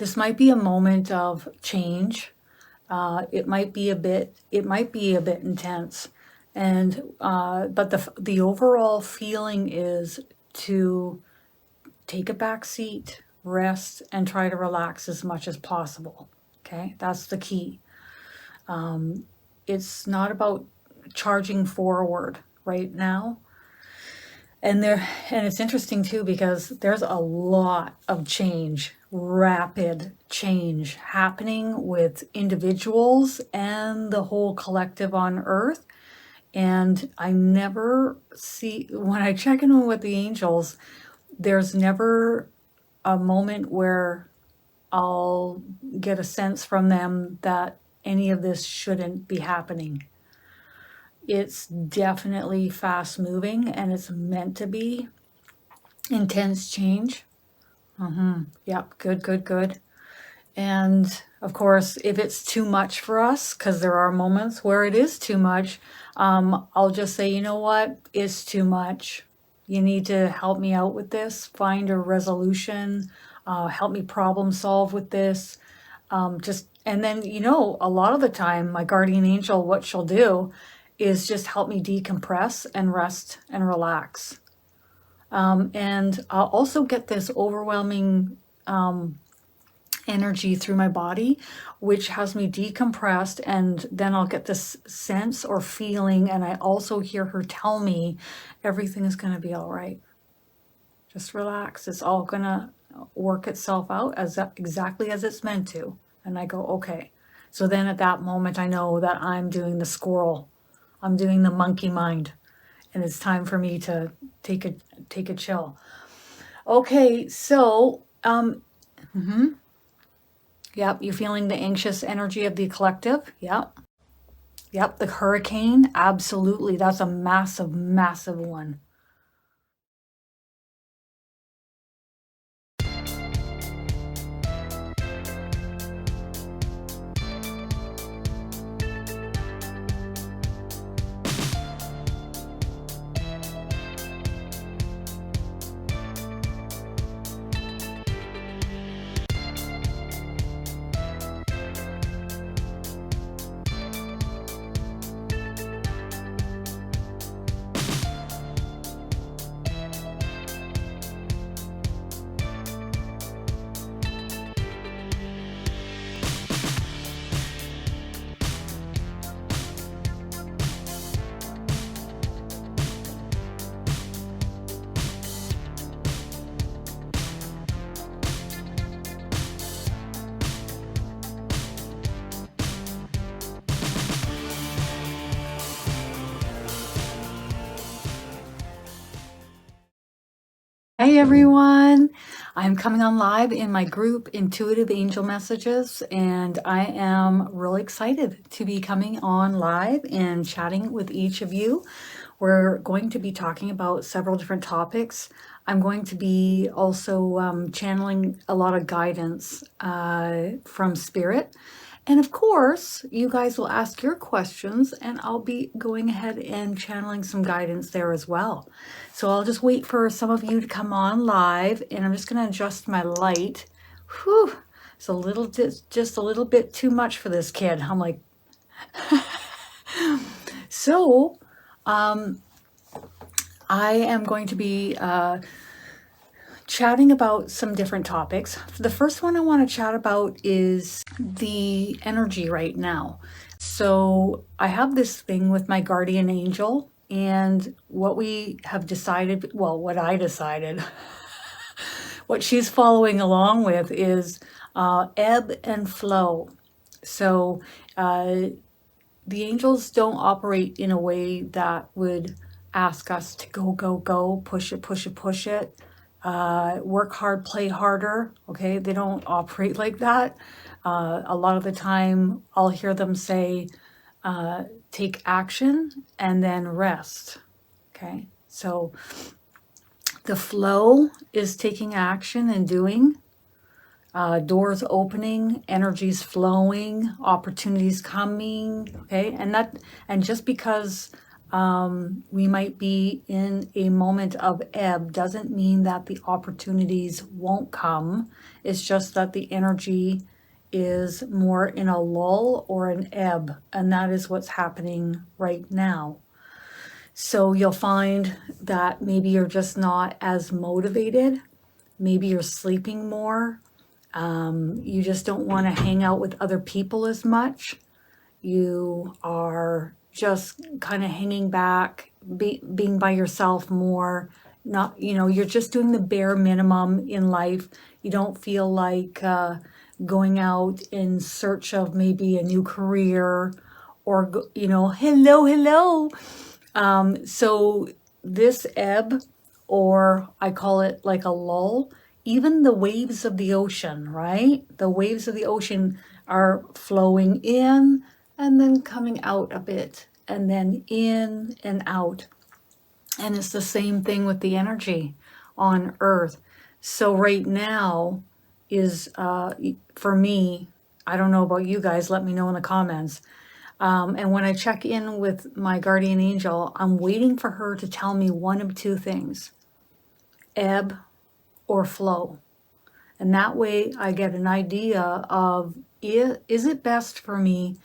This might be a moment of change. It might be a bit intense, and but the overall feeling is to take a back seat, rest, and try to relax as much as possible. Okay, that's the key. It's not about charging forward right now. And it's interesting too, because there's a lot of change, rapid change happening with individuals and the whole collective on Earth. And I never see, when I check in with the angels, there's never a moment where I'll get a sense from them that any of this shouldn't be happening. It's definitely fast moving, and it's meant to be intense change. Yep, good. And of course, if it's too much for us, because there are moments where it is too much, I'll just say, you know what, it's too much. You need to help me out with this, find a resolution, help me problem solve with this. And then, a lot of the time, my guardian angel, what she'll do is just help me decompress and rest and relax. And I'll also get this overwhelming energy through my body, which has me decompressed, and then I'll get this sense or feeling, and I also hear her tell me everything is going to be all right. Just relax. It's all going to work itself out exactly as it's meant to. And I go, okay. So then at that moment, I know that I'm doing the squirrel. I'm doing the monkey mind, and it's time for me to take a chill. Okay, so yep, you're feeling the anxious energy of the collective. Yep, the hurricane, absolutely. That's a massive one. Hey everyone, I'm coming on live in my group Intuitive Angel Messages, and I am really excited to be coming on live and chatting with each of you. We're going to be talking about several different topics. I'm going to be also channeling a lot of guidance from Spirit. And of course, you guys will ask your questions, and I'll be going ahead and channeling some guidance there as well. So I'll just wait for some of you to come on live, and I'm just going to adjust my light. Whew, it's just a little bit too much for this kid. I'm like, so I am going to be chatting about some different topics. The first one I want to chat about is the energy right now. So I have this thing with my guardian angel, and what we have decided, well, what I decided, what she's following along with is ebb and flow. So the angels don't operate in a way that would ask us to go, push it, work hard, play harder. Okay, they don't operate like that. A lot of the time I'll hear them say, take action and then rest. Okay, so the flow is taking action and doing, doors opening, energies flowing, opportunities coming. Okay, and just because We might be in a moment of ebb. Doesn't mean that the opportunities won't come. It's just that the energy is more in a lull or an ebb, and that is what's happening right now. So you'll find that maybe you're just not as motivated. Maybe you're sleeping more. You just don't want to hang out with other people as much. You are just kind of hanging back, being by yourself more. Not, you're just doing the bare minimum in life. You don't feel like going out in search of maybe a new career or, hello. So this ebb, or I call it like a lull, even the waves of the ocean, right? The waves of the ocean are flowing in and then coming out a bit, and then in and out. And it's the same thing with the energy on Earth. So right now is, for me, I don't know about you guys, let me know in the comments. And when I check in with my guardian angel, I'm waiting for her to tell me one of two things: ebb or flow. And that way I get an idea of, is it best for me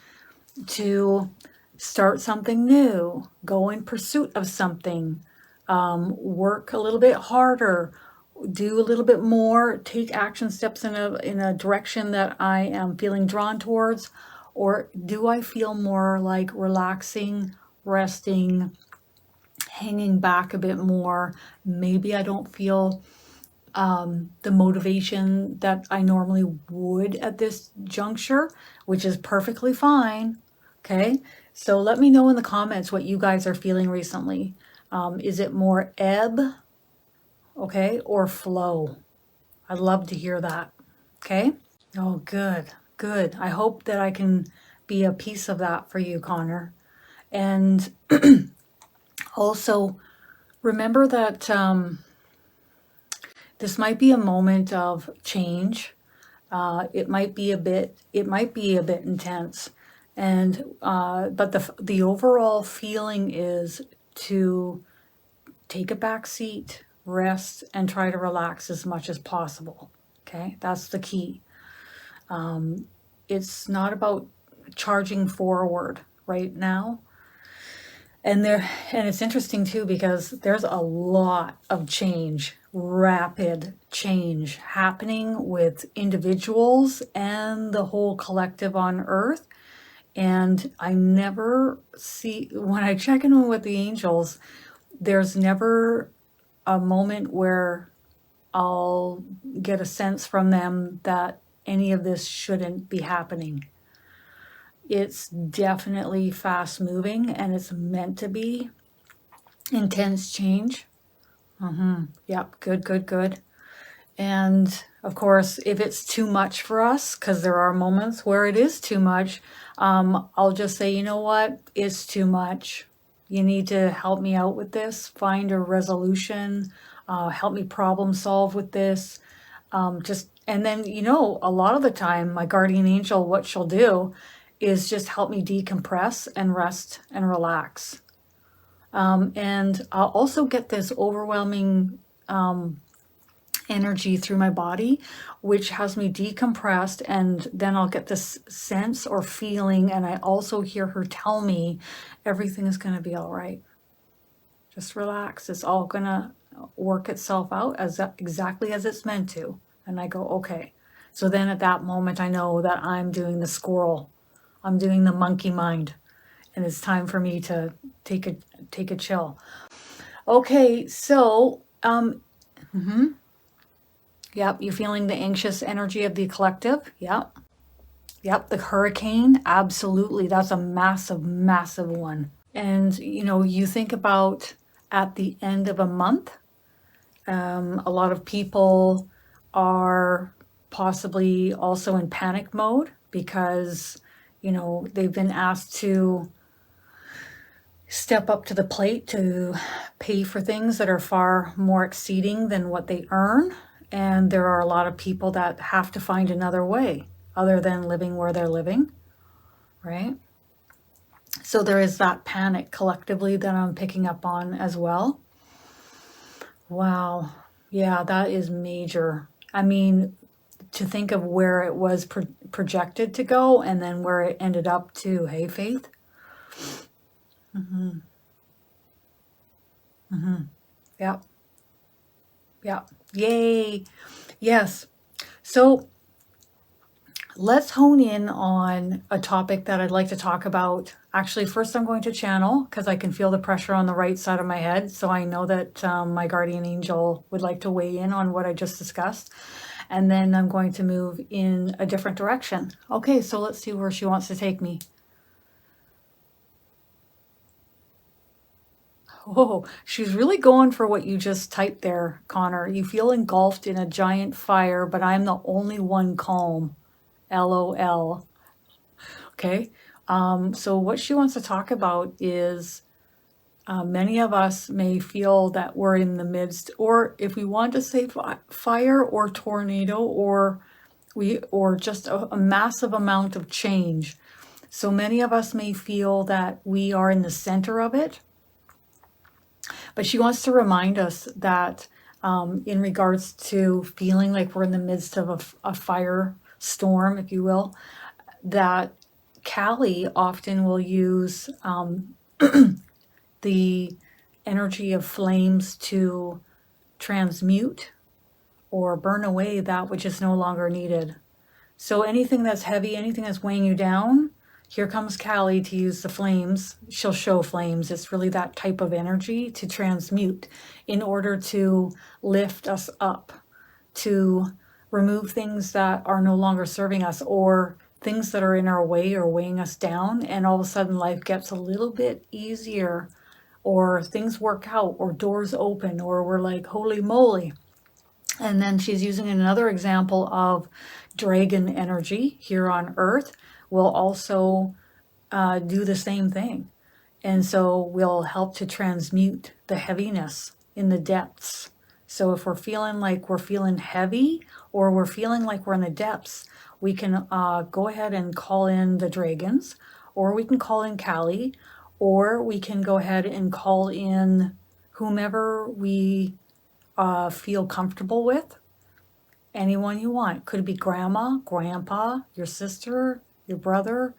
to start something new, go in pursuit of something, work a little bit harder, do a little bit more, take action steps in a direction that I am feeling drawn towards? Or do I feel more like relaxing, resting, hanging back a bit more? Maybe I don't feel the motivation that I normally would at this juncture, which is perfectly fine. Okay, so let me know in the comments what you guys are feeling recently. Is it more ebb, okay, or flow? I'd love to hear that. Okay. Oh, good, good. I hope that I can be a piece of that for you, Connor. And also remember that this might be a moment of change. It might be a bit intense, and but the overall feeling is to take a back seat, rest, and try to relax as much as possible. Okay, that's the key. It's not about charging forward right now. And it's interesting too, because there's a lot of change, rapid change happening with individuals and the whole collective on Earth. And I never see, when I check in with the angels, there's never a moment where I'll get a sense from them that any of this shouldn't be happening. It's definitely fast moving, and it's meant to be intense change. Yep, good. And of course, if it's too much for us, because there are moments where it is too much, I'll just say, you know what, it's too much. You need to help me out with this, find a resolution, help me problem solve with this. And then, a lot of the time, my guardian angel, what she'll do is just help me decompress and rest and relax. And I'll also get this overwhelming energy through my body, which has me decompressed, and then I'll get this sense or feeling, and I also hear her tell me everything is going to be all right. Just relax. It's all going to work itself out exactly as it's meant to. And I go, okay. So then at that moment, I know that I'm doing the squirrel. I'm doing the monkey mind, and it's time for me to take a chill. Okay, so yep, you're feeling the anxious energy of the collective. Yep, the hurricane, absolutely. That's a massive one. And you think about at the end of a month, a lot of people are possibly also in panic mode because they've been asked to step up to the plate to pay for things that are far more exceeding than what they earn. And there are a lot of people that have to find another way other than living where they're living, right? So there is that panic collectively that I'm picking up on as well. Wow. Yeah, that is major. I mean, to think of where it was projected to go and then where it ended up to. Hey, Faith? Mm-hmm. Mm-hmm. Yep. Yep. Yay. Yes. So let's hone in on a topic that I'd like to talk about. Actually, first I'm going to channel because I can feel the pressure on the right side of my head. So I know that my guardian angel would like to weigh in on what I just discussed. And then I'm going to move in a different direction. Okay, so let's see where she wants to take me. Oh, she's really going for what you just typed there, Connor. You feel engulfed in a giant fire, but I'm the only one calm. LOL. Okay. So what she wants to talk about is many of us may feel that we're in the midst, or if we want to say fire or tornado, or just a massive amount of change. So many of us may feel that we are in the center of it. But she wants to remind us that in regards to feeling like we're in the midst of a fire storm, if you will, that Kali often will use the energy of flames to transmute or burn away that which is no longer needed. So anything that's heavy, anything that's weighing you down, here comes Kali to use the flames. She'll show flames. It's really that type of energy to transmute in order to lift us up, to remove things that are no longer serving us or things that are in our way or weighing us down. And all of a sudden life gets a little bit easier, or things work out, or doors open, or we're like, holy moly. And then she's using another example of dragon energy here on Earth will also do the same thing. And so will help to transmute the heaviness in the depths. So if we're feeling like we're feeling heavy or we're feeling like we're in the depths, we can go ahead and call in the dragons, or we can call in Kali, or we can go ahead and call in whomever we feel comfortable with. Anyone you want. Could be grandma, grandpa, your sister, your brother,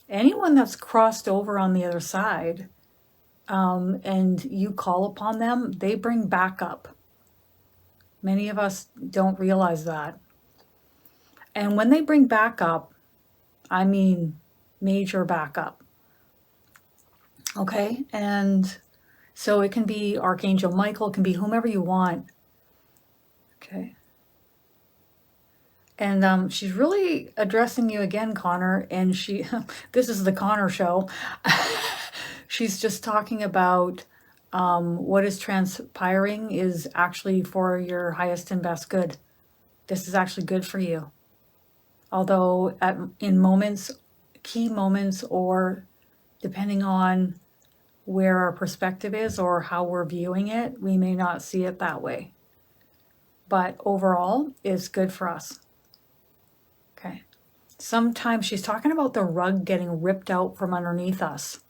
anyone that's crossed over on the other side, and you call upon them, they bring backup. Many of us don't realize that. And when they bring backup, I mean major backup. Okay? And so it can be Archangel Michael, it can be whomever you want. Okay. And she's really addressing you again, Connor, and this is the Connor show. She's just talking about what is transpiring is actually for your highest and best good. This is actually good for you. Although in moments, key moments, or depending on where our perspective is or how we're viewing it, we may not see it that way. But overall, it's good for us. Okay. Sometimes she's talking about the rug getting ripped out from underneath us.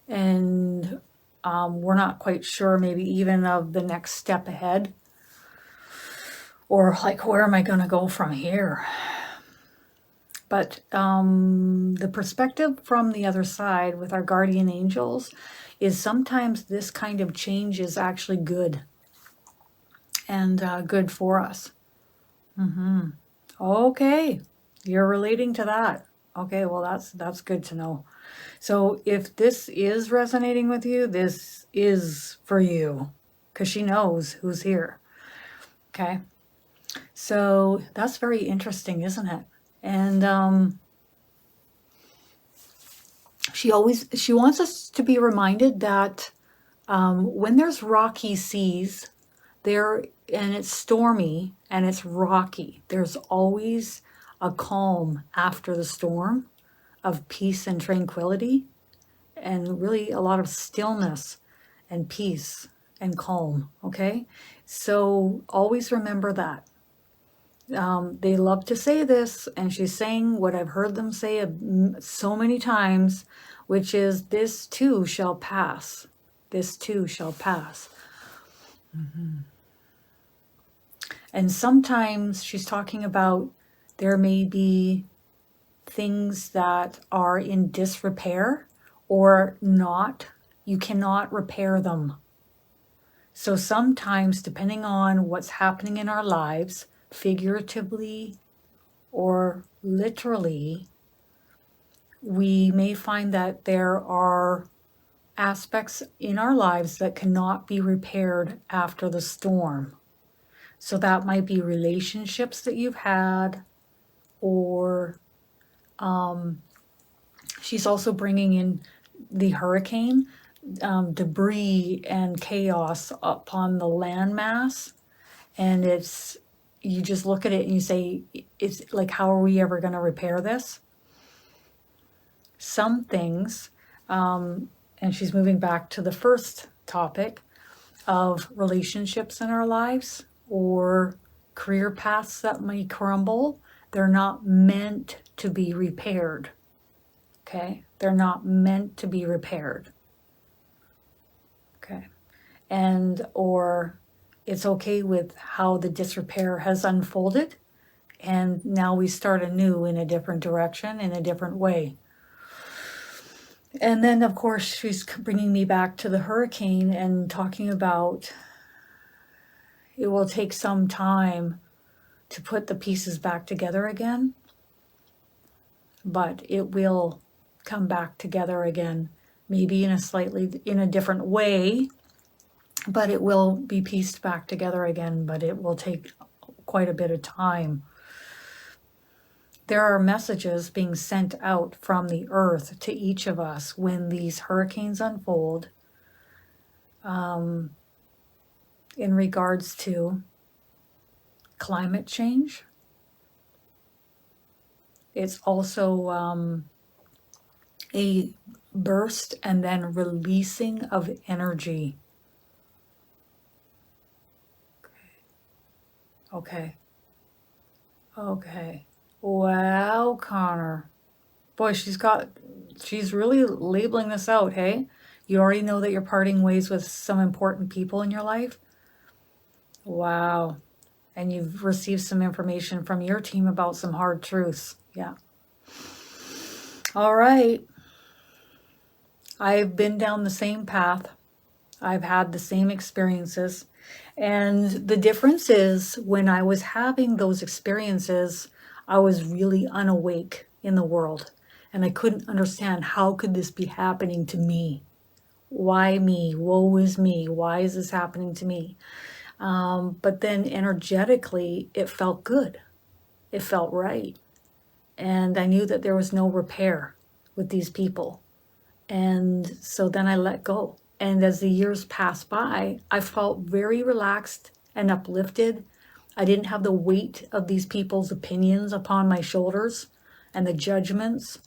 And we're not quite sure maybe even of the next step ahead. Or like, where am I going to go from here? But the perspective from the other side with our guardian angels is sometimes this kind of change is actually good. And good for us. Okay, you're relating to that. Okay, well that's good to know. So if this is resonating with you, this is for you, because she knows who's here. Okay, so that's very interesting, isn't it? And she wants us to be reminded that when there's rocky seas, and it's stormy and it's rocky, there's always a calm after the storm of peace and tranquility, and really a lot of stillness and peace and calm. Okay, so always remember that. They love to say this, and she's saying what I've heard them say so many times. which is this too shall pass. This too shall pass. And sometimes she's talking about there may be things that are in disrepair or not, you cannot repair them. So sometimes, depending on what's happening in our lives, figuratively or literally, we may find that there are aspects in our lives that cannot be repaired after the storm. So that might be relationships that you've had, or she's also bringing in the hurricane, debris and chaos upon the landmass. And it's, you just look at it and you say, it's like, how are we ever going to repair this? Some things, and she's moving back to the first topic of relationships in our lives or career paths that may crumble. They're not meant to be repaired. Okay? They're not meant to be repaired. Okay? And, or it's okay with how the disrepair has unfolded, and now we start anew in a different direction, in a different way. And then, of course, she's bringing me back to the hurricane and talking about it will take some time to put the pieces back together again, but it will come back together again, maybe in a different way, but it will be pieced back together again, but it will take quite a bit of time. There are messages being sent out from the earth to each of us when these hurricanes unfold, in regards to climate change. It's also a burst and then releasing of energy. Okay. Wow, Connor. Boy, she's really labeling this out, hey? You already know that you're parting ways with some important people in your life? Wow. And you've received some information from your team about some hard truths. Yeah. All right. I've been down the same path. I've had the same experiences. And the difference is when I was having those experiences, I was really unawake in the world. And I couldn't understand, how could this be happening to me? Why me? Woe is me. Why is this happening to me? But then energetically, it felt good. It felt right. And I knew that there was no repair with these people. And so then I let go. And as the years passed by, I felt very relaxed and uplifted. I didn't have the weight of these people's opinions upon my shoulders and the judgments.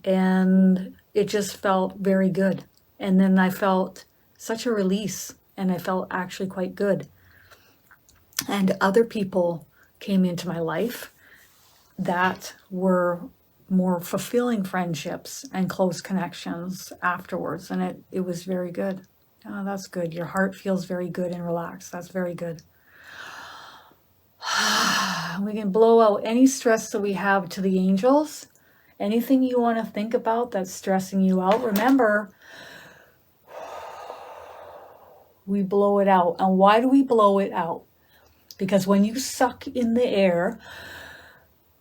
And it just felt very good. And then I felt such a release, and I felt actually quite good. And other people came into my life that were more fulfilling friendships and close connections afterwards. And it was very good. Oh, that's good. Your heart feels very good and relaxed. That's very good. We can blow out any stress that we have to the angels. Anything you want to think about that's stressing you out, remember, we blow it out. And why do we blow it out? Because when you suck in the air,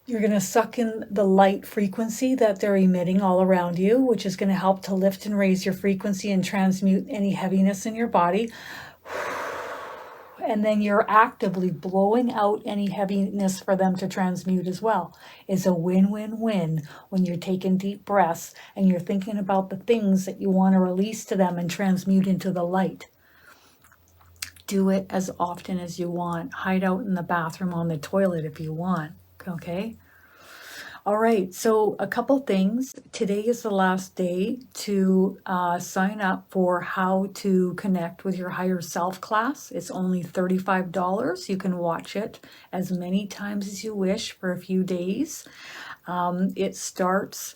you're going to suck in the light frequency that they're emitting all around you, which is going to help to lift and raise your frequency and transmute any heaviness in your body. And then you're actively blowing out any heaviness for them to transmute as well. It's a win-win-win when you're taking deep breaths and you're thinking about the things that you want to release to them and transmute into the light. Do it as often as you want. Hide out in the bathroom, on the toilet if you want. Okay? All right, so a couple things. Today is the last day to sign up for How to Connect with Your Higher Self class. It's only $35. You can watch it as many times as you wish for a few days. It starts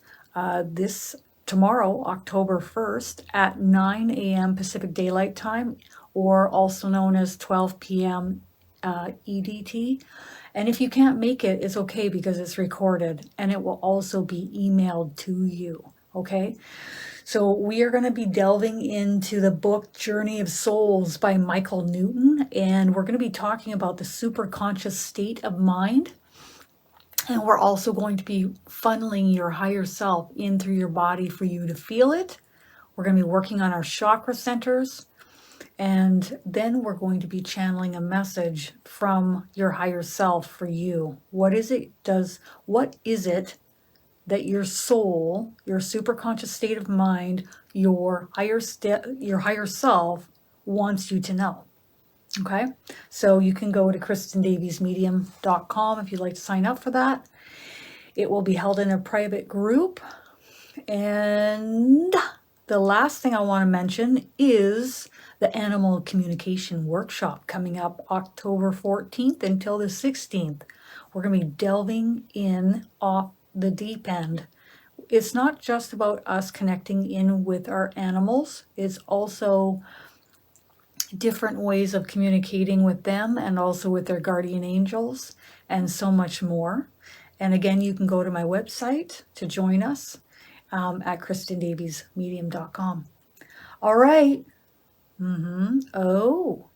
this tomorrow, October 1st at 9 a.m. Pacific Daylight Time, or also known as 12 p.m. EDT. And if you can't make it, it's okay because it's recorded and it will also be emailed to you, okay? So we are going to be delving into the book Journey of Souls by Michael Newton, and we're going to be talking about the superconscious state of mind. And we're also going to be funneling your higher self in through your body for you to feel it. We're going to be working on our chakra centers. And then we're going to be channeling a message from your higher self for you. What is it that your soul, your superconscious state of mind, your higher self wants you to know? Okay, so you can go to KristinDaviesMedium.com if you'd like to sign up for that. It will be held in a private group. And the last thing I want to mention is the Animal Communication Workshop coming up October 14th until the 16th. We're going to be delving in off the deep end. It's not just about us connecting in with our animals. It's also different ways of communicating with them and also with their guardian angels and so much more. And again, you can go to my website to join us at KristinDaviesMedium.com. All right. Oh,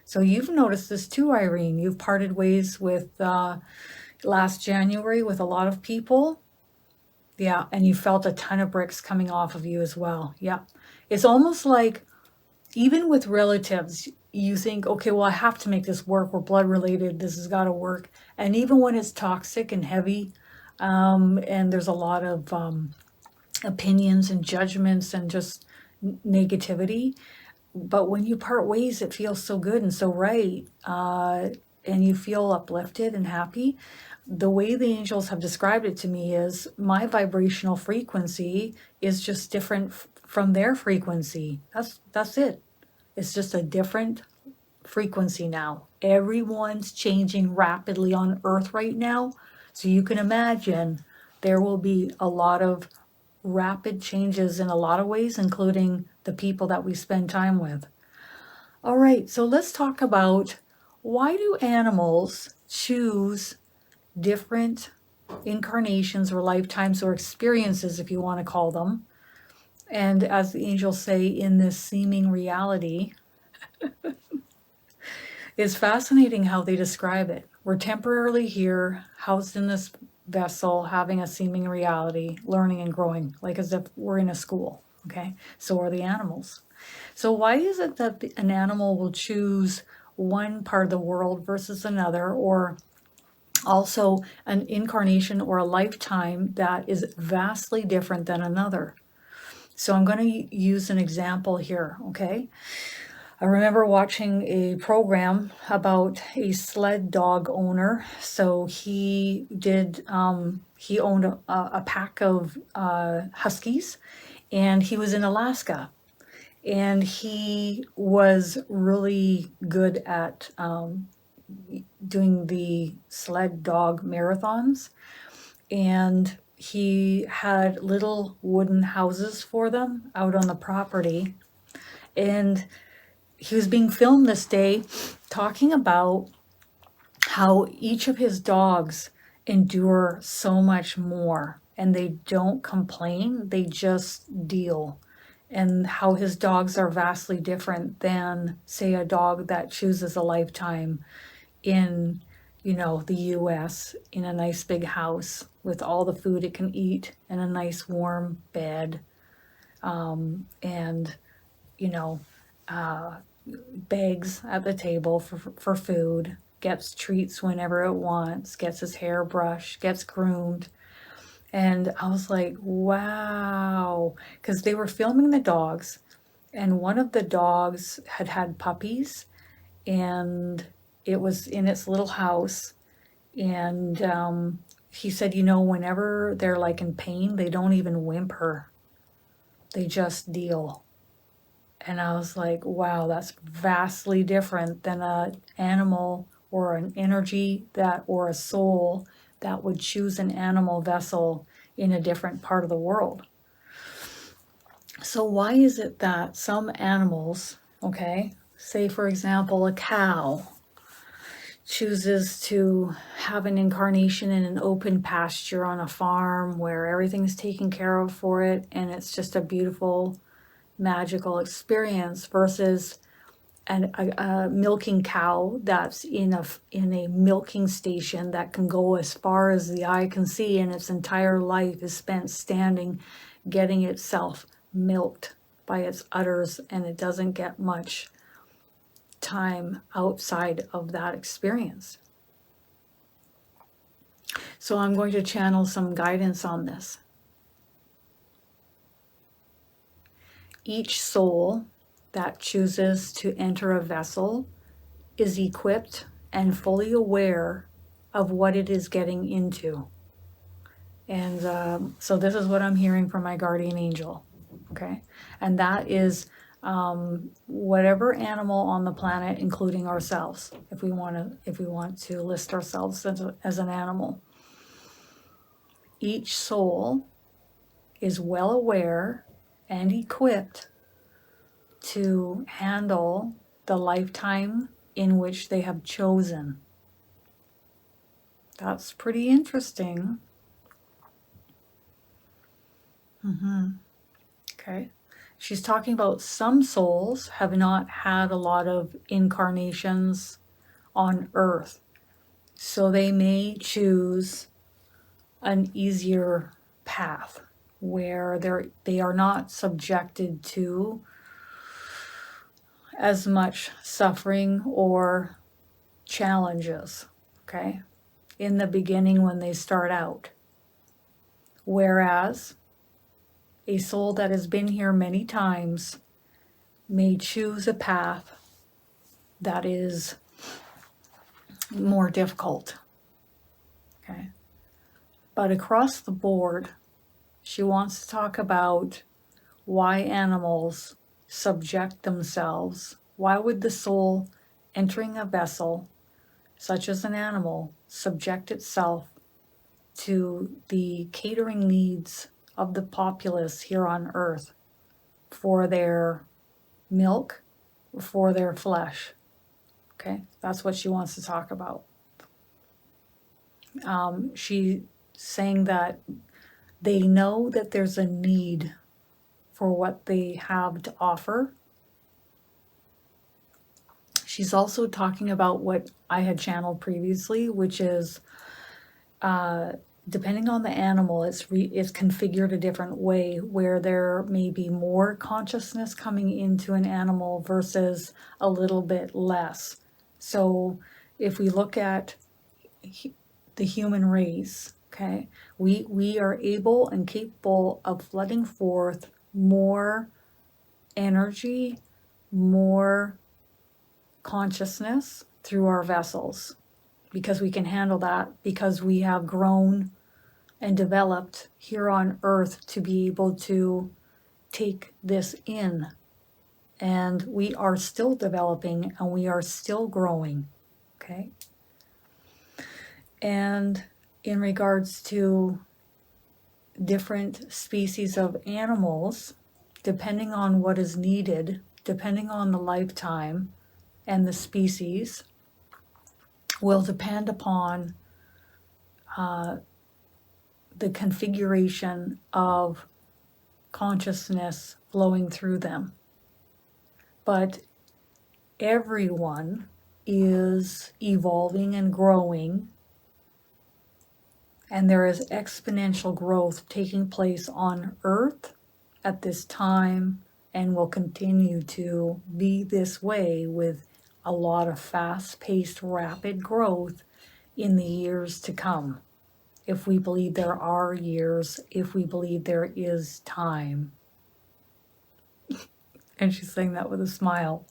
so you've noticed this too, Irene. You've parted ways with last January with a lot of people. Yeah, and you felt a ton of bricks coming off of you as well. Yeah, it's almost like even with relatives, you think, okay, well, I have to make this work. We're blood related. This has got to work. And even when it's toxic and heavy, and there's a lot of opinions and judgments and just negativity, but when you part ways, it feels so good and so right, and you feel uplifted and happy. The way the angels have described it to me is my vibrational frequency is just different from their frequency. That's it. It's just a different frequency now. Everyone's changing rapidly on Earth right now. So you can imagine there will be a lot of rapid changes in a lot of ways, including the people that we spend time with. All right, so let's talk about, why do animals choose different incarnations or lifetimes or experiences, if you want to call them? And as the angels say, in this seeming reality, it's fascinating how they describe it. We're temporarily here, housed in this vessel, having a seeming reality, learning and growing, like as if we're in a school, okay? So are the animals. So why is it that an animal will choose one part of the world versus another, or also an incarnation or a lifetime that is vastly different than another? So I'm going to use an example here, okay? I remember watching a program about a sled dog owner. So he owned a pack of huskies, and he was in Alaska. And he was really good at doing the sled dog marathons. And he had little wooden houses for them out on the property. And he was being filmed this day talking about how each of his dogs endure so much more, and they don't complain, they just deal. And how his dogs are vastly different than, say, a dog that chooses a lifetime in, the US, in a nice big house with all the food it can eat and a nice warm bed, and begs at the table for food, gets treats whenever it wants, gets his hair brushed, gets groomed. And I was like, wow, because they were filming the dogs, and one of the dogs had puppies, and it was in its little house. And he said, whenever they're like in pain, they don't even whimper. They just deal. And I was like, wow, that's vastly different than an animal or an energy or a soul that would choose an animal vessel in a different part of the world. So why is it that some animals, okay, say for example, a cow chooses to have an incarnation in an open pasture on a farm where everything's taken care of for it and it's just a beautiful, magical experience, versus a milking cow that's in a milking station that can go as far as the eye can see, and its entire life is spent standing getting itself milked by its udders, and it doesn't get much time outside of that experience. So I'm going to channel some guidance on this. Each soul that chooses to enter a vessel is equipped and fully aware of what it is getting into. And so this is what I'm hearing from my guardian angel, okay? And that is whatever animal on the planet, including ourselves, if we want to list ourselves as an animal. Each soul is well aware and equipped to handle the lifetime in which they have chosen. That's pretty interesting. Okay. She's talking about some souls have not had a lot of incarnations on Earth, so they may choose an easier path where they are not subjected to as much suffering or challenges, okay, in the beginning when they start out. Whereas a soul that has been here many times may choose a path that is more difficult, okay? But across the board, she wants to talk about why animals subject themselves. Why would the soul entering a vessel, such as an animal, subject itself to the catering needs of the populace here on Earth for their milk, for their flesh? Okay, that's what she wants to talk about. She's saying that they know that there's a need for what they have to offer. She's also talking about what I had channeled previously, which is depending on the animal, it's configured a different way, where there may be more consciousness coming into an animal versus a little bit less. So if we look at the human race, okay, we are able and capable of flooding forth more energy, more consciousness through our vessels, because we can handle that, because we have grown and developed here on Earth to be able to take this in. And we are still developing and we are still growing, okay? And in regards to different species of animals, depending on what is needed, depending on the lifetime and the species, will depend upon the configuration of consciousness flowing through them. But everyone is evolving and growing, and there is exponential growth taking place on Earth at this time, and will continue to be this way, with a lot of fast-paced, rapid growth in the years to come. If we believe there are years, if we believe there is time. And she's saying that with a smile.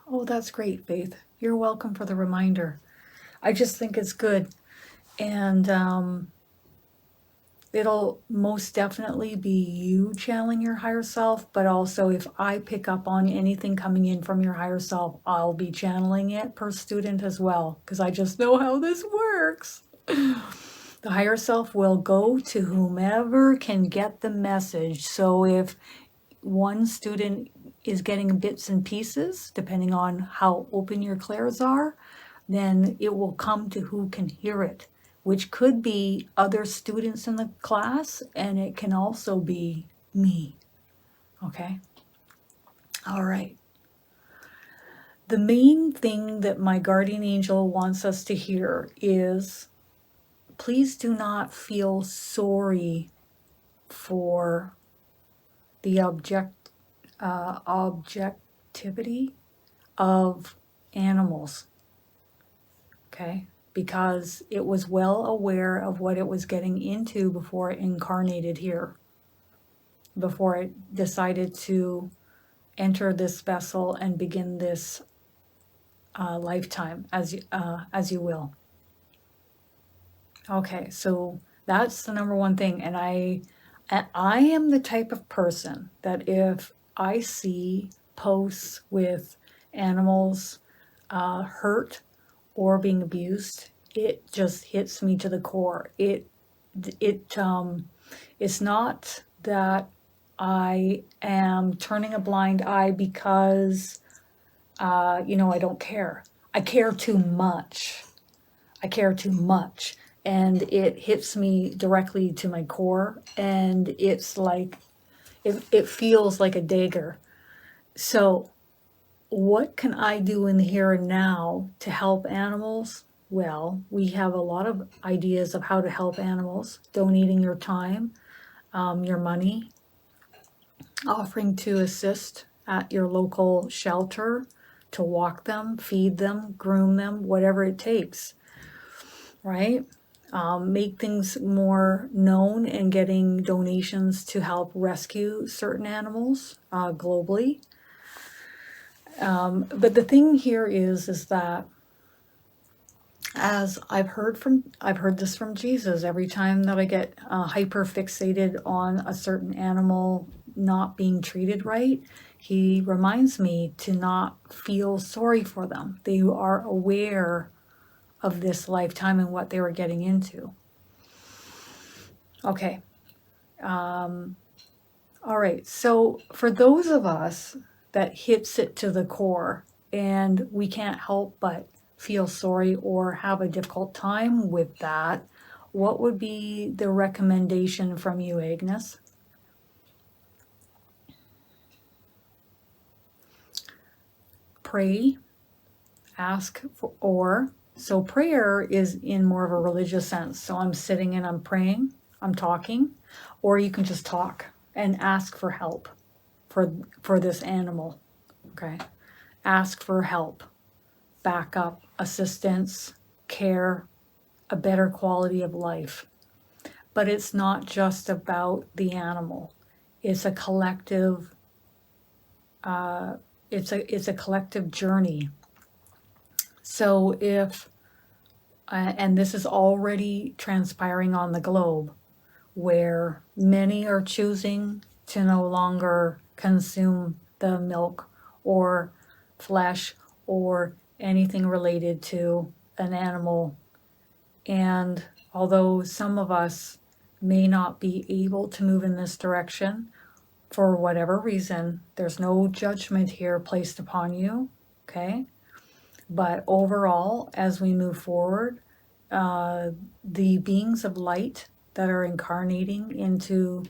Oh, that's great, Faith. You're welcome for the reminder. I just think it's good. And it'll most definitely be you channeling your higher self, but also if I pick up on anything coming in from your higher self, I'll be channeling it per student as well, because I just know how this works. The higher self will go to whomever can get the message. So if one student is getting bits and pieces, depending on how open your clairs are, then it will come to who can hear it, which could be other students in the class, and it can also be me. Okay? All right. The main thing that my guardian angel wants us to hear is, please do not feel sorry for the objectivity of animals, okay? Because it was well aware of what it was getting into before it incarnated here, before it decided to enter this vessel and begin this lifetime, as you will. Okay, so that's the number one thing. And I am the type of person that if I see posts with animals hurt or being abused, it just hits me to the core. It's not that I am turning a blind eye because I don't care. I care too much. I care too much. And it hits me directly to my core, and it's like, it feels like a dagger. So what can I do in the here and now to help animals? Well, we have a lot of ideas of how to help animals: donating your time, your money, offering to assist at your local shelter, to walk them, feed them, groom them, whatever it takes, right? Make things more known and getting donations to help rescue certain animals globally. But the thing here is that, as I've heard this from Jesus, every time that I get hyper fixated on a certain animal not being treated right, he reminds me to not feel sorry for them. They are aware of this lifetime and what they were getting into. Okay. All right. So for those of us that hits it to the core and we can't help but feel sorry or have a difficult time with that, what would be the recommendation from you, Agnes? Pray, ask for, so prayer is in more of a religious sense. So I'm sitting and I'm praying, I'm talking, or you can just talk and ask for help for this animal. Okay. Ask for help, backup, assistance, care, a better quality of life. But it's not just about the animal. It's a collective it's a collective journey. So if and this is already transpiring on the globe, where many are choosing to no longer consume the milk or flesh or anything related to an animal. And although some of us may not be able to move in this direction for whatever reason, there's no judgment here placed upon you, okay? But overall, as we move forward, the beings of light that are incarnating into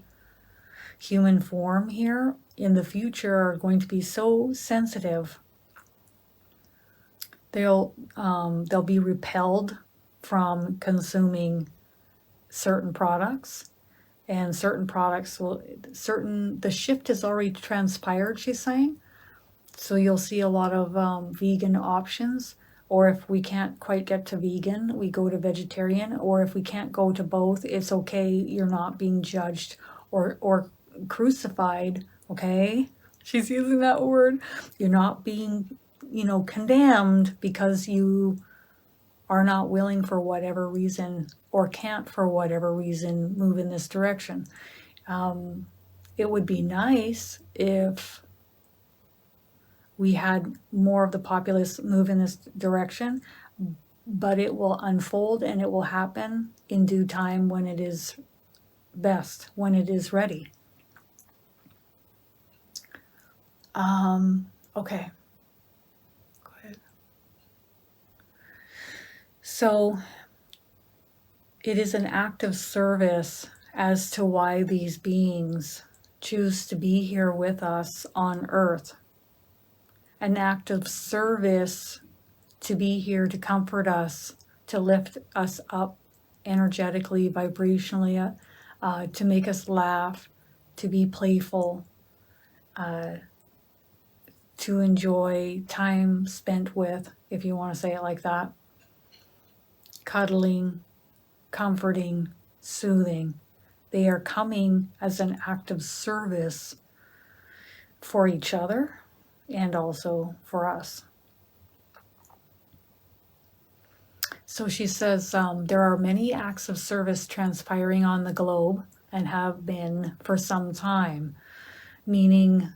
human form here in the future are going to be so sensitive. They'll be repelled from consuming certain products, and certain products the shift has already transpired, she's saying. So you'll see a lot of vegan options, or if we can't quite get to vegan, we go to vegetarian, or if we can't go to both, it's okay. You're not being judged or crucified, okay? She's using that word. You're not being, condemned because you are not willing for whatever reason, or can't for whatever reason move in this direction. It would be nice if we had more of the populace move in this direction, but it will unfold and it will happen in due time when it is best, when it is ready. Okay. Go ahead. So it is an act of service as to why these beings choose to be here with us on Earth. An act of service to be here to comfort us, to lift us up energetically, vibrationally, to make us laugh, to be playful, to enjoy time spent with, if you want to say it like that, cuddling, comforting, soothing. They are coming as an act of service for each other and also for us. So she says, there are many acts of service transpiring on the globe and have been for some time, meaning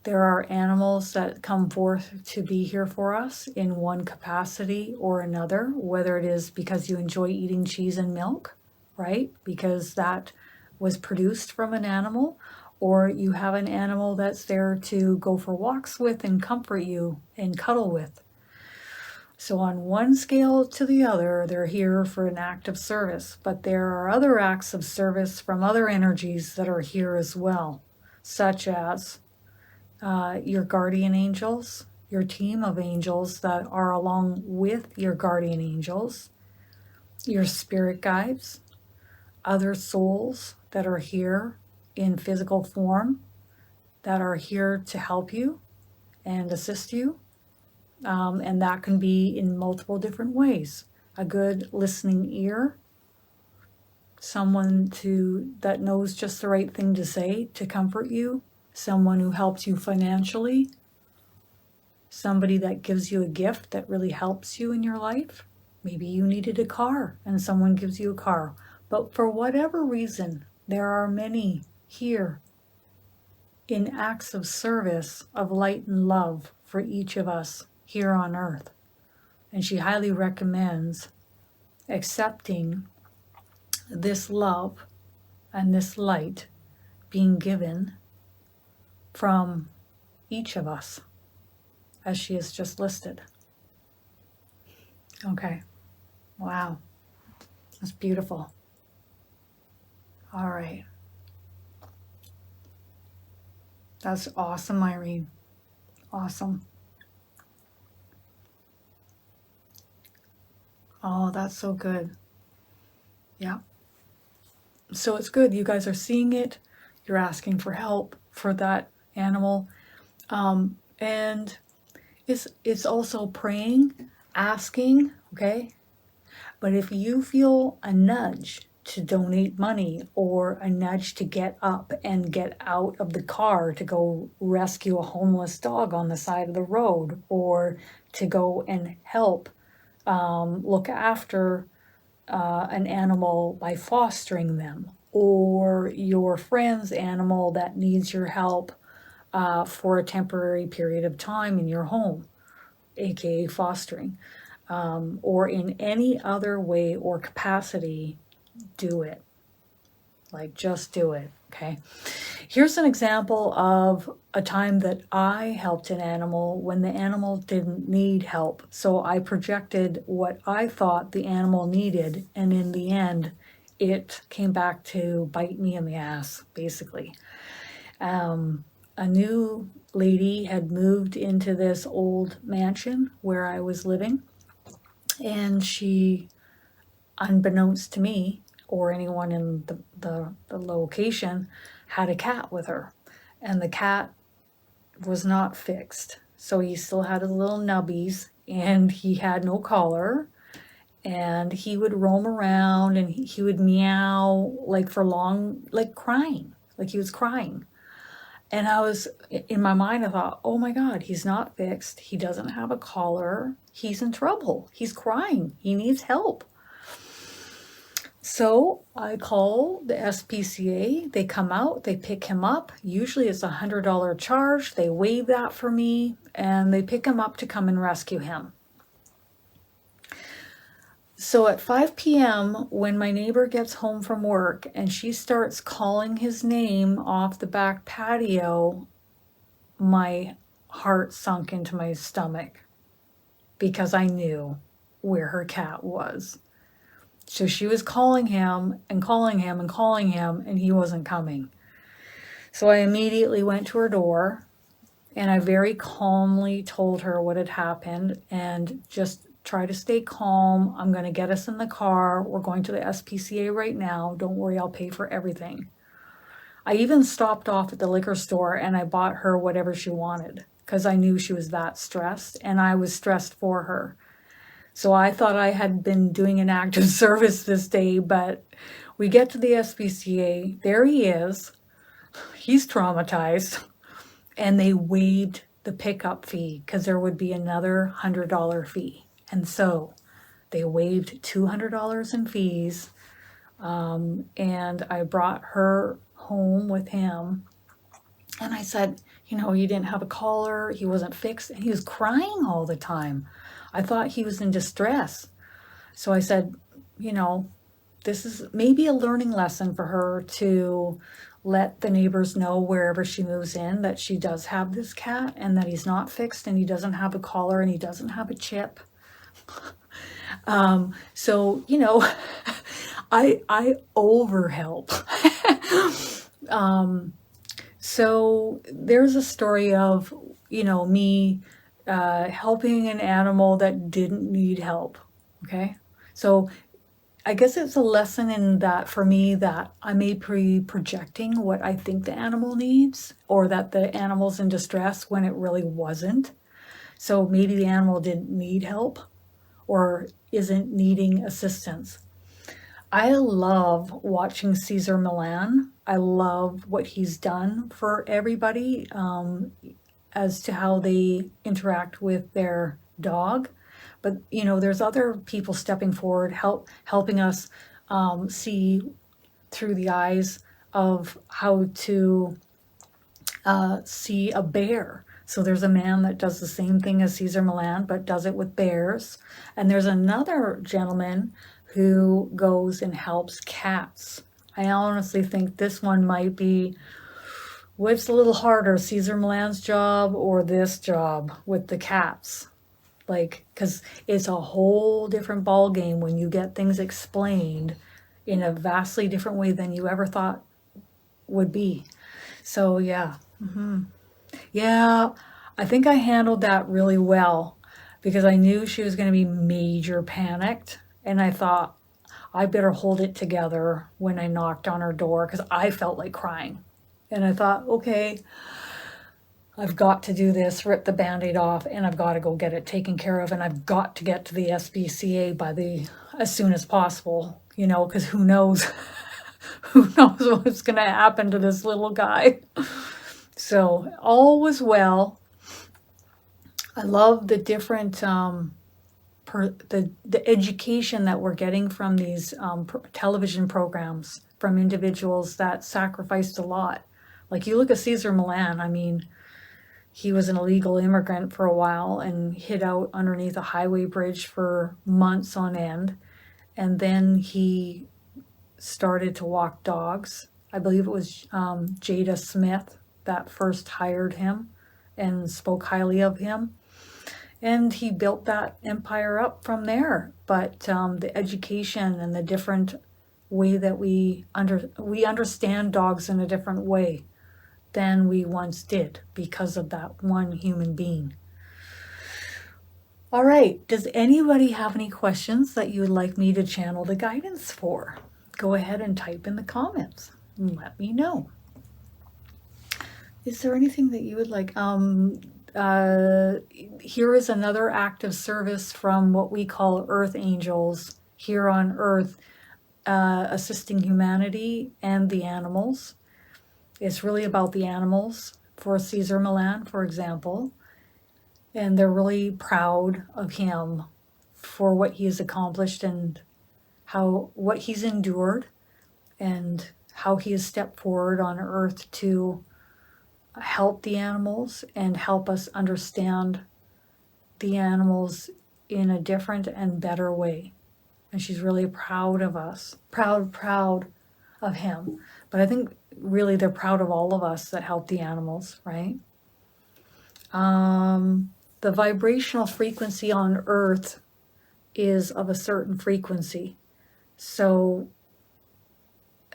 there are animals that come forth to be here for us in one capacity or another, whether it is because you enjoy eating cheese and milk, right? Because that was produced from an animal, or you have an animal that's there to go for walks with and comfort you and cuddle with. So on one scale to the other, they're here for an act of service, but there are other acts of service from other energies that are here as well, such as your guardian angels, your team of angels that are along with your guardian angels, your spirit guides, other souls that are here in physical form that are here to help you and assist you. And that can be in multiple different ways. A good listening ear, someone that knows just the right thing to say to comfort you, someone who helps you financially, somebody that gives you a gift that really helps you in your life. Maybe you needed a car and someone gives you a car. But for whatever reason, there are many here in acts of service, of light and love for each of us here on Earth. And she highly recommends accepting this love and this light being given from each of us, as she has just listed. Okay. Wow. That's beautiful. All right. That's awesome, Irene. Awesome. Oh, that's so good. Yeah. So it's good. You guys are seeing it. You're asking for help for that animal. And it's also praying, asking, okay? But if you feel a nudge to donate money or a nudge to get up and get out of the car to go rescue a homeless dog on the side of the road, or to go and help look after an animal by fostering them, or your friend's animal that needs your help for a temporary period of time in your home, aka fostering, or in any other way or capacity, do it. Like, just do it, okay? Here's an example of a time that I helped an animal when the animal didn't need help. So I projected what I thought the animal needed, and in the end, it came back to bite me in the ass, basically. A new lady had moved into this old mansion where I was living, and she, unbeknownst to me or anyone in the location, had a cat with her, and the cat was not fixed. So he still had his little nubbies, and he had no collar, and he would roam around, and he would meow like for long, like crying, like he was crying. And I was, in my mind, I thought, oh my God, he's not fixed. He doesn't have a collar. He's in trouble. He's crying. He needs help. So I call the SPCA. They come out, they pick him up. Usually it's $100 charge. They waive that for me, and they pick him up to come and rescue him. So at 5 p.m., when my neighbor gets home from work and she starts calling his name off the back patio, my heart sunk into my stomach because I knew where her cat was. So she was calling him and calling him and calling him, and he wasn't coming. So I immediately went to her door and I very calmly told her what had happened and just try to stay calm. I'm going to get us in the car. We're going to the SPCA right now. Don't worry, I'll pay for everything. I even stopped off at the liquor store and I bought her whatever she wanted because I knew she was that stressed and I was stressed for her. So I thought I had been doing an act of service this day, but we get to the SPCA. There he is. He's traumatized. And they waived the pickup fee because there would be another $100 fee. And so they waived $200 in fees. And I brought her home with him. And I said, you know, you didn't have a collar. He wasn't fixed. And he was crying all the time. I thought he was in distress. So I said, you know, this is maybe a learning lesson for her to let the neighbors know wherever she moves in that she does have this cat and that he's not fixed and he doesn't have a collar and he doesn't have a chip. So, you know, I overhelp. So there's a story of, you know, me helping an animal that didn't need help. Okay. So I guess it's a lesson in that for me that I may be projecting what I think the animal needs or that the animal's in distress when it really wasn't. So maybe the animal didn't need help or isn't needing assistance. I love watching Cesar Millan. I love what he's done for everybody as to how they interact with their dog. But, you know, there's other people stepping forward, helping us see through the eyes of how to see a bear. So there's a man that does the same thing as Cesar Millan, but does it with bears. And there's another gentleman who goes and helps cats. I honestly think this one might be what's a little harder, Cesar Millan's job or this job with the cats. Like, because it's a whole different ball game when you get things explained in a vastly different way than you ever thought would be. So yeah, yeah, I think I handled that really well because I knew she was going to be major panicked, and I thought I better hold it together when I knocked on her door because I felt like crying, and I thought, okay, I've got to do this, rip the Band-Aid off, and I've got to go get it taken care of, and I've got to get to the SPCA as soon as possible, you know, because who knows, who knows what's going to happen to this little guy. So all was well. I love the different, the education that we're getting from these television programs from individuals that sacrificed a lot. Like you look at Cesar Millan, I mean, he was an illegal immigrant for a while and hid out underneath a highway bridge for months on end. And then he started to walk dogs. I believe it was Jada Smith that first hired him and spoke highly of him. And he built that empire up from there. But the education and the different way that we understand dogs in a different way than we once did because of that one human being. All right, does anybody have any questions that you would like me to channel the guidance for? Go ahead and type in the comments and let me know. Is there anything that you would like? Here is another act of service from what we call Earth Angels here on Earth, assisting humanity and the animals. It's really about the animals for Cesar Millan, for example. And they're really proud of him for what he has accomplished and what he's endured and how he has stepped forward on Earth to help the animals and help us understand the animals in a different and better way. And she's really proud of us, proud of him. But I think really they're proud of all of us that help the animals, right? The vibrational frequency on Earth is of a certain frequency. So,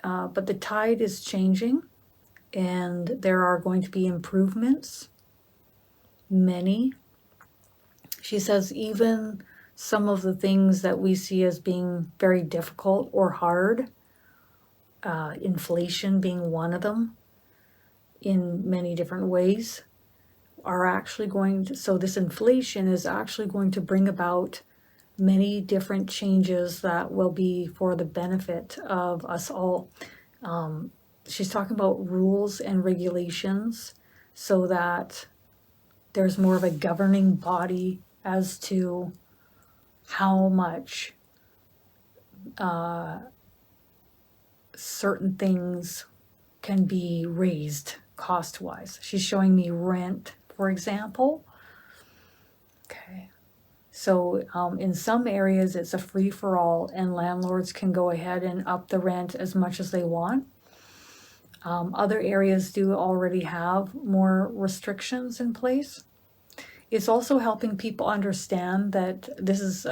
but the tide is changing, and there are going to be improvements, many. She says even some of the things that we see as being very difficult or hard, inflation being one of them, in many different ways, are actually going to, so this inflation is actually going to bring about many different changes that will be for the benefit of us all. She's talking about rules and regulations so that there's more of a governing body as to how much certain things can be raised cost-wise. She's showing me rent, for example. Okay. So in some areas it's a free-for-all, and landlords can go ahead and up the rent as much as they want. Other areas do already have more restrictions in place. It's also helping people understand that this is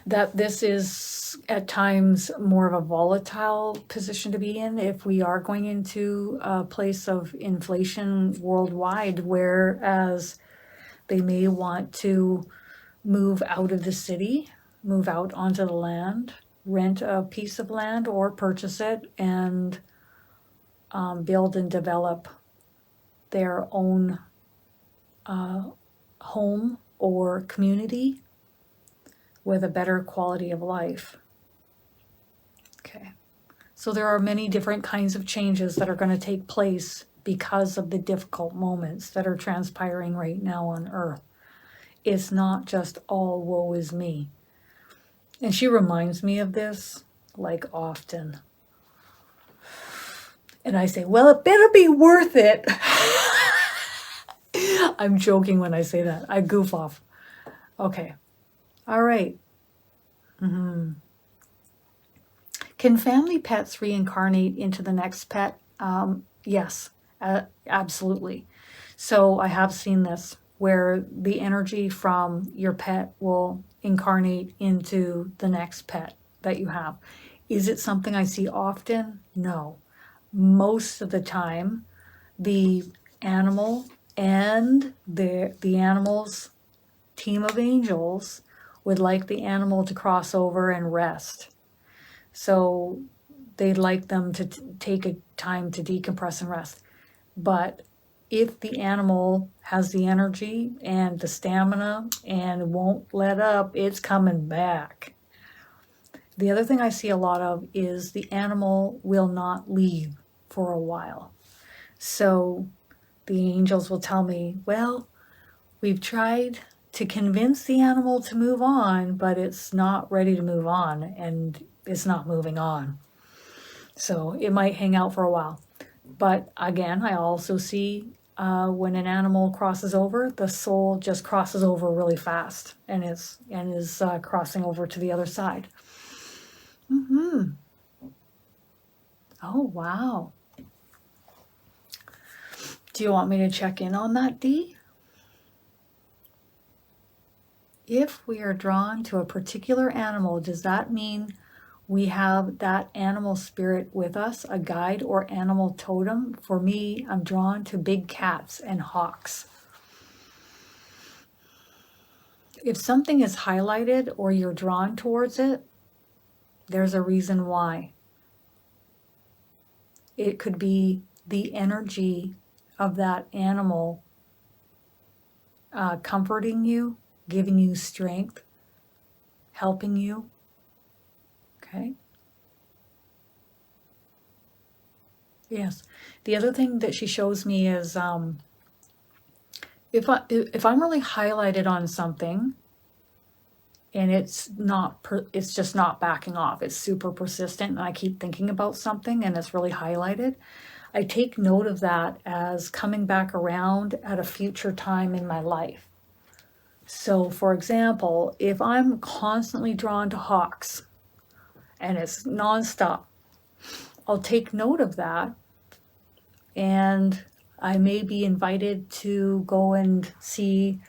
that this is at times more of a volatile position to be in if we are going into a place of inflation worldwide, whereas they may want to move out of the city, move out onto the land, rent a piece of land or purchase it and build and develop their own home or community with a better quality of life. Okay, so there are many different kinds of changes that are going to take place because of the difficult moments that are transpiring right now on Earth. It's not just all woe is me. And she reminds me of this like often. And I say, well, it better be worth it. I'm joking when I say that. I goof off. Okay. All right. Can family pets reincarnate into the next pet? Yes, absolutely. So I have seen this where the energy from your pet will incarnate into the next pet that you have. Is it something I see often? No. Most of the time, the animal and the animal's team of angels would like the animal to cross over and rest. So they'd like them to take a time to decompress and rest. But if the animal has the energy and the stamina and won't let up, it's coming back. The other thing I see a lot of is the animal will not leave for a while. So the angels will tell me, well, we've tried to convince the animal to move on, but it's not ready to move on, and it's not moving on. So it might hang out for a while. But again, I also see when an animal crosses over, the soul just crosses over really fast and is crossing over to the other side. Oh, wow. Do you want me to check in on that, Dee? If we are drawn to a particular animal, does that mean we have that animal spirit with us, a guide or animal totem? For me, I'm drawn to big cats and hawks. If something is highlighted or you're drawn towards it, there's a reason why. It could be the energy of that animal comforting you, giving you strength, helping you. Okay. Yes. The other thing that she shows me is if I'm really highlighted on something and it's just not backing off, it's super persistent, and I keep thinking about something and it's really highlighted, I take note of that as coming back around at a future time in my life. So, for example, if I'm constantly drawn to hawks and it's nonstop, I'll take note of that, and I may be invited to go and see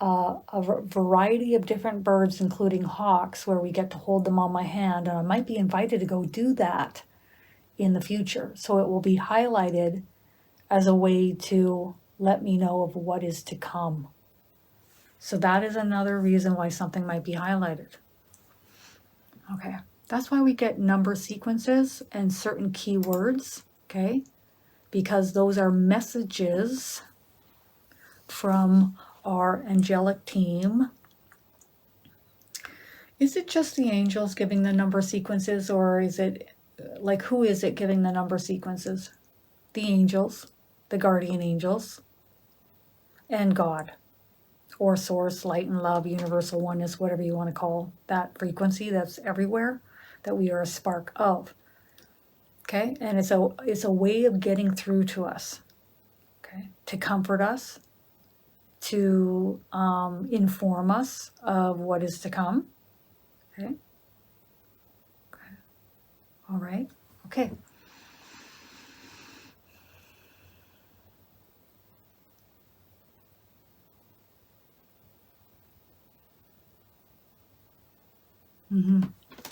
variety of different birds, including hawks, where we get to hold them on my hand, and I might be invited to go do that in the future. So it will be highlighted as a way to let me know of what is to come. So that is another reason why something might be highlighted. Okay, that's why we get number sequences and certain keywords, okay? Because those are messages from our angelic team. Is it just the angels giving the number sequences, or is it, like, who is it giving the number sequences? The angels, the guardian angels, and God, or source, light and love, universal oneness, whatever you want to call that frequency that's everywhere, that we are a spark of. Okay, and it's a way of getting through to us, okay, to comfort us, to inform us of what is to come. Okay. Okay. All right. Okay.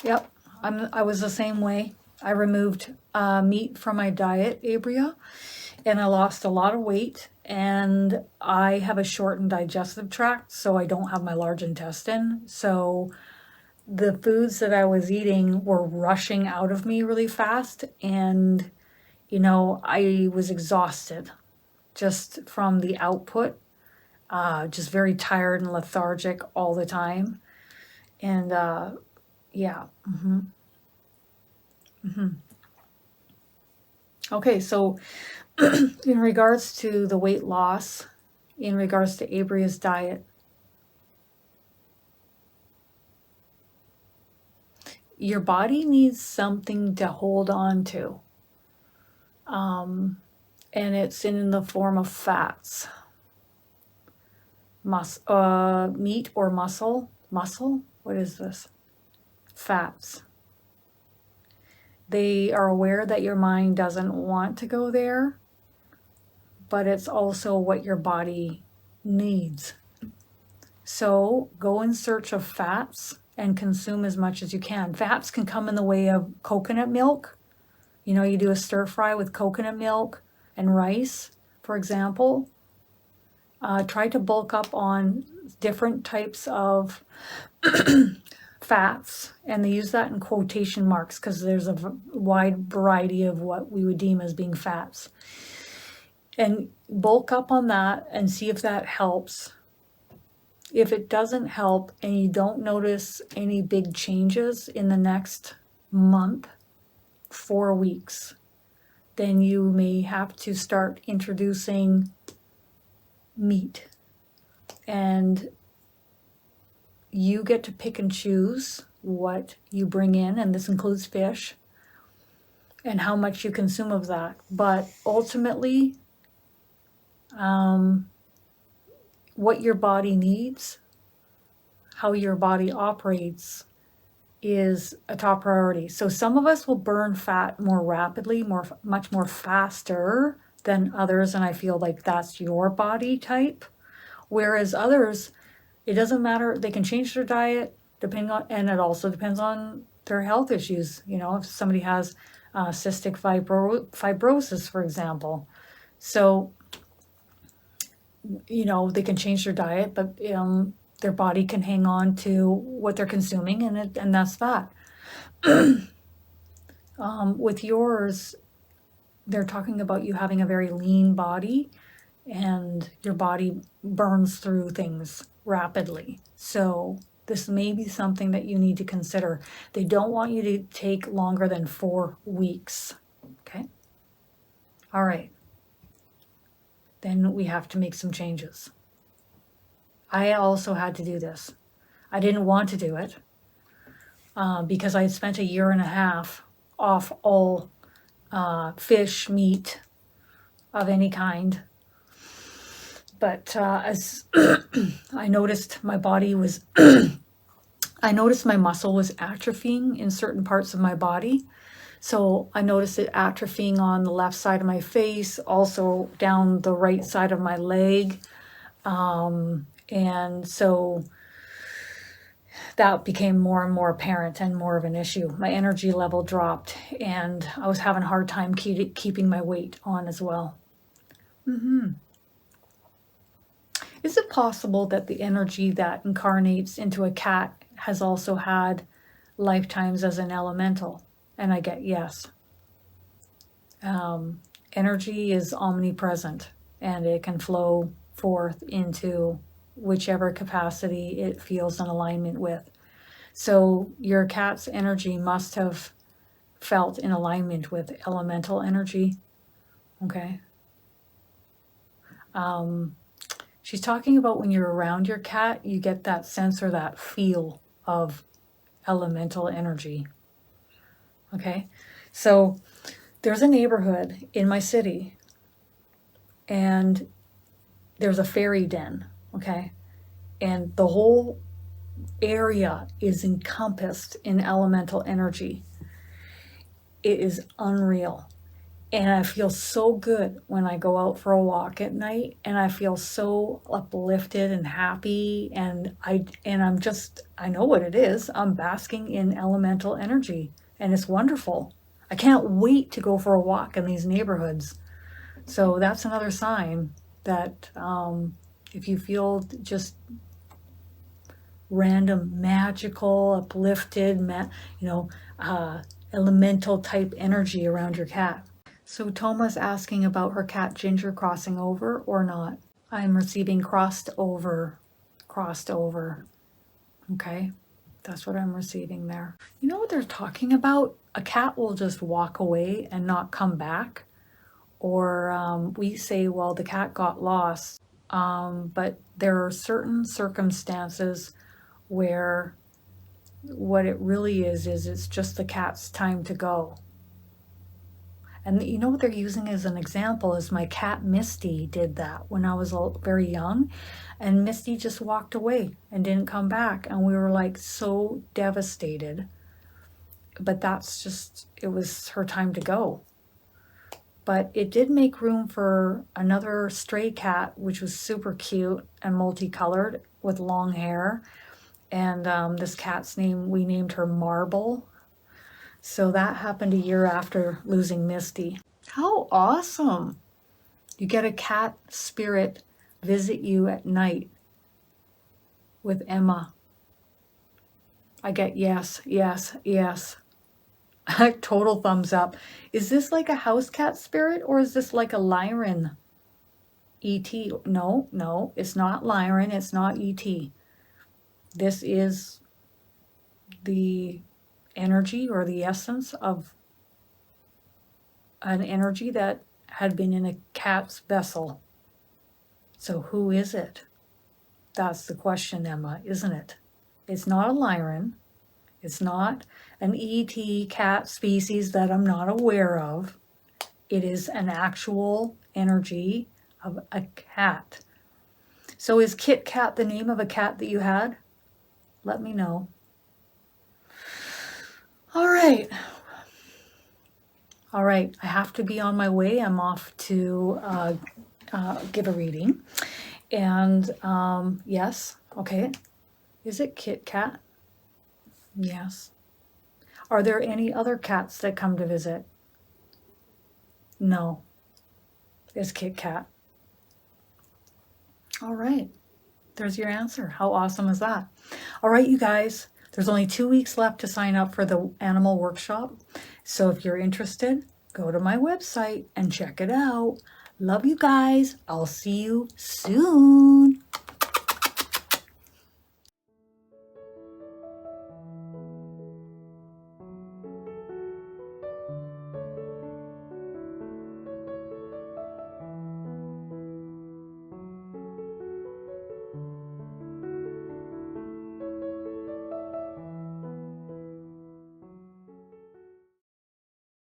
Yep. I was the same way. I removed meat from my diet, Abria, and I lost a lot of weight. And I have a shortened digestive tract, so I don't have my large intestine. So the foods that I was eating were rushing out of me really fast, and I was exhausted just from the output, just very tired and lethargic all the time. And yeah. Okay, so in regards to the weight loss, in regards to Abria's diet, your body needs something to hold on to. And it's in the form of fats. Meat or muscle? Muscle? What is this? Fats. They are aware that your mind doesn't want to go there, but it's also what your body needs. So go in search of fats and consume as much as you can. Fats can come in the way of coconut milk. You do a stir fry with coconut milk and rice, for example. Try to bulk up on different types of fats, and they use that in quotation marks because there's a wide variety of what we would deem as being fats. And bulk up on that and see if that helps. If it doesn't help and you don't notice any big changes in the next month, 4 weeks, then you may have to start introducing meat. And you get to pick and choose what you bring in, and this includes fish, and how much you consume of that. But ultimately, what your body needs, how your body operates, is a top priority. So some of us will burn fat more rapidly, much more faster than others, and I feel like that's your body type. Whereas others, it doesn't matter, they can change their diet depending on, and it also depends on their health issues. If somebody has cystic fibrosis, for example. So, they can change their diet, but their body can hang on to what they're consuming, and that's that. With yours, they're talking about you having a very lean body, and your body burns through things rapidly. So this may be something that you need to consider. They don't want you to take longer than 4 weeks. Okay? All right. Then we have to make some changes. I also had to do this. I didn't want to do it because I had spent 1.5 years off all fish, meat of any kind. But as I noticed my body was, I noticed my muscle was atrophying in certain parts of my body. So I noticed it atrophying on the left side of my face, also down the right side of my leg. And so that became more and more apparent and more of an issue. My energy level dropped, and I was having a hard time keeping my weight on as well. Is it possible that the energy that incarnates into a cat has also had lifetimes as an elemental? And I get yes. Energy is omnipresent, and it can flow forth into whichever capacity it feels in alignment with. So your cat's energy must have felt in alignment with elemental energy. Okay. She's talking about when you're around your cat, you get that sense or that feel of elemental energy. Okay. So there's a neighborhood in my city, and there's a fairy den. Okay. And the whole area is encompassed in elemental energy. It is unreal. And I feel so good when I go out for a walk at night, and I feel so uplifted and happy, and I'm just, I know what it is. I'm basking in elemental energy, and it's wonderful. I can't wait to go for a walk in these neighborhoods. So that's another sign that if you feel just random magical, uplifted, elemental type energy around your cat. So Toma's asking about her cat Ginger crossing over or not. I'm receiving crossed over. Okay, that's what I'm receiving there. You know what they're talking about? A cat will just walk away and not come back. Or we say, well, the cat got lost. But there are certain circumstances where what it really is it's just the cat's time to go. And you know what they're using as an example is my cat Misty did that when I was very young, and Misty just walked away and didn't come back, and we were like so devastated. But that's just, it was her time to go. But it did make room for another stray cat, which was super cute and multicolored with long hair. And this cat's name, we named her Marble. So that happened a year after losing Misty. How awesome! You get a cat spirit visit you at night with Emma. I get yes, yes, yes. Total thumbs up. Is this like a house cat spirit, or is this like a Lyran E.T.? No, it's not Lyran, it's not E.T. This is the energy or the essence of an energy that had been in a cat's vessel. So who is it? That's the question, Emma, isn't it? It's not a Lyran. It's not an ET cat species that I'm not aware of. It is an actual energy of a cat. So is Kit Kat the name of a cat that you had? Let me know. All right. I have to be on my way. I'm off to give a reading. And yes, okay. Is it Kit Kat? Yes. Are there any other cats that come to visit? No. It's Kit Kat. All right. There's your answer. How awesome is that? All right, you guys. There's only 2 weeks left to sign up for the animal workshop. So if you're interested, go to my website and check it out. Love you guys. I'll see you soon.